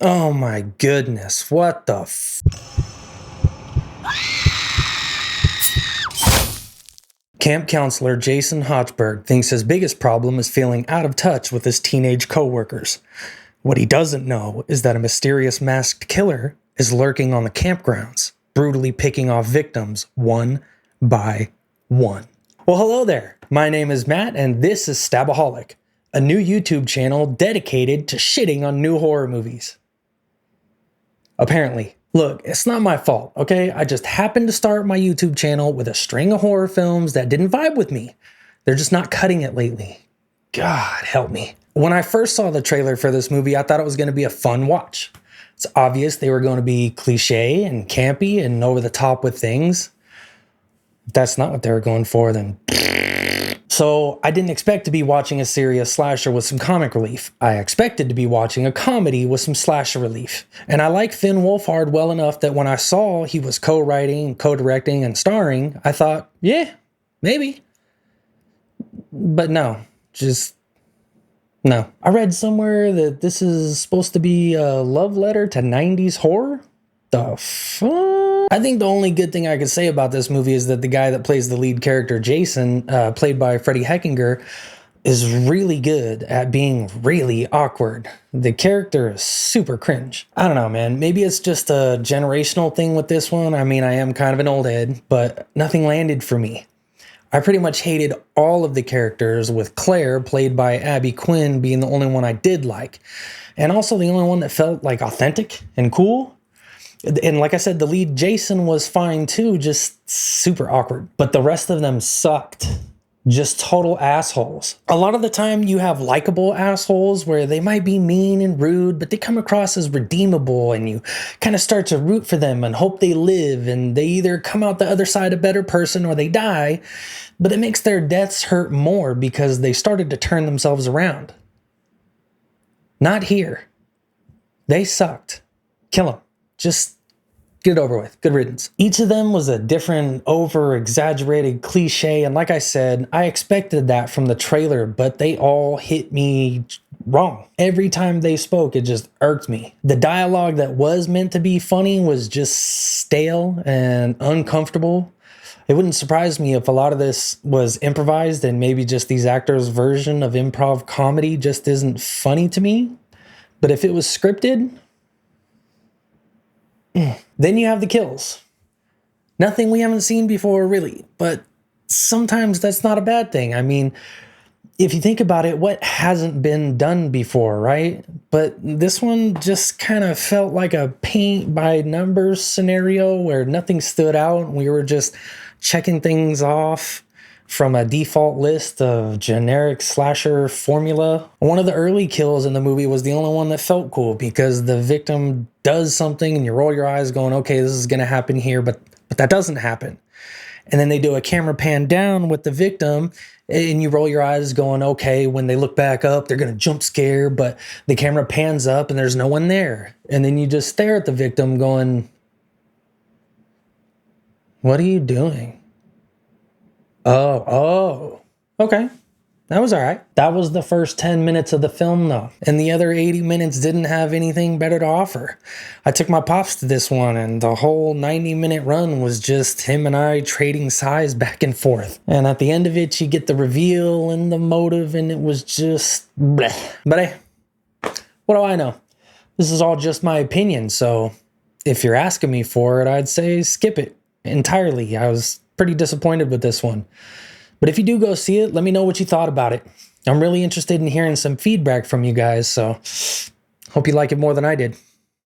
Oh my goodness, what the Camp counselor Jason Hochberg thinks his biggest problem is feeling out of touch with his teenage coworkers. What he doesn't know is that a mysterious masked killer is lurking on the campgrounds, brutally picking off victims one by one. Well, hello there. My name is Matt, and this is Stabaholic, a new YouTube channel dedicated to shitting on new horror movies. Apparently. Look, it's not my fault, okay? I just happened to start my YouTube channel with a string of horror films that didn't vibe with me. They're just not cutting it lately. God help me. When I first saw the trailer for this movie, I thought it was going to be a fun watch. It's obvious they were going to be cliche and campy and over the top with things. If that's not what they were going for, then... So I didn't expect to be watching a serious slasher with some comic relief. I expected to be watching a comedy with some slasher relief. And I like Finn Wolfhard well enough that when I saw he was co-writing, co-directing, and starring, I thought, yeah, maybe. But no, no. I read somewhere that this is supposed to be a love letter to 90s horror. The fuck? I think the only good thing I could say about this movie is that the guy that plays the lead character, Jason, played by Fred Hechinger, is really good at being really awkward. The character is super cringe. I don't know, man. Maybe it's just a generational thing with this one. I mean, I am kind of an old head, but nothing landed for me. I pretty much hated all of the characters, with Claire, played by Abby Quinn, being the only one I did like. And also the only one that felt like authentic and cool. And like I said, the lead Jason was fine too, just super awkward. But the rest of them sucked. Just total assholes. A lot of the time you have likable assholes where they might be mean and rude, but they come across as redeemable and you kind of start to root for them and hope they live, and they either come out the other side a better person or they die, but it makes their deaths hurt more because they started to turn themselves around. Not here. They sucked. Kill them. Just get it over with. Good riddance. Each of them was a different, over-exaggerated cliche, and like I said, I expected that from the trailer, but they all hit me wrong. Every time they spoke, it just irked me. The dialogue that was meant to be funny was just stale and uncomfortable. It wouldn't surprise me if a lot of this was improvised and maybe just these actors' version of improv comedy just isn't funny to me. But if it was scripted... Then you have the kills. Nothing we haven't seen before, really, but sometimes that's not a bad thing. I mean, if you think about it, what hasn't been done before, right? But this one just kind of felt like a paint by numbers scenario where nothing stood out. We were just checking things off from a default list of generic slasher formula. One of the early kills in the movie was the only one that felt cool because the victim does something and you roll your eyes going, okay, this is going to happen here, but that doesn't happen. And then they do a camera pan down with the victim and you roll your eyes going, okay, when they look back up, they're going to jump scare, but the camera pans up and there's no one there. And then you just stare at the victim going, what are you doing? Oh, okay. That was all right. That was the first 10 minutes of the film, though. And the other 80 minutes didn't have anything better to offer. I took my pops to this one, and the whole 90-minute run was just him and I trading sighs back and forth. And at the end of it, you get the reveal and the motive, and it was just bleh. But hey, what do I know? This is all just my opinion, so if you're asking me for it, I'd say skip it entirely. I was pretty disappointed with this one. But if you do go see it, let me know what you thought about it. I'm really interested in hearing some feedback from you guys, so hope you like it more than I did.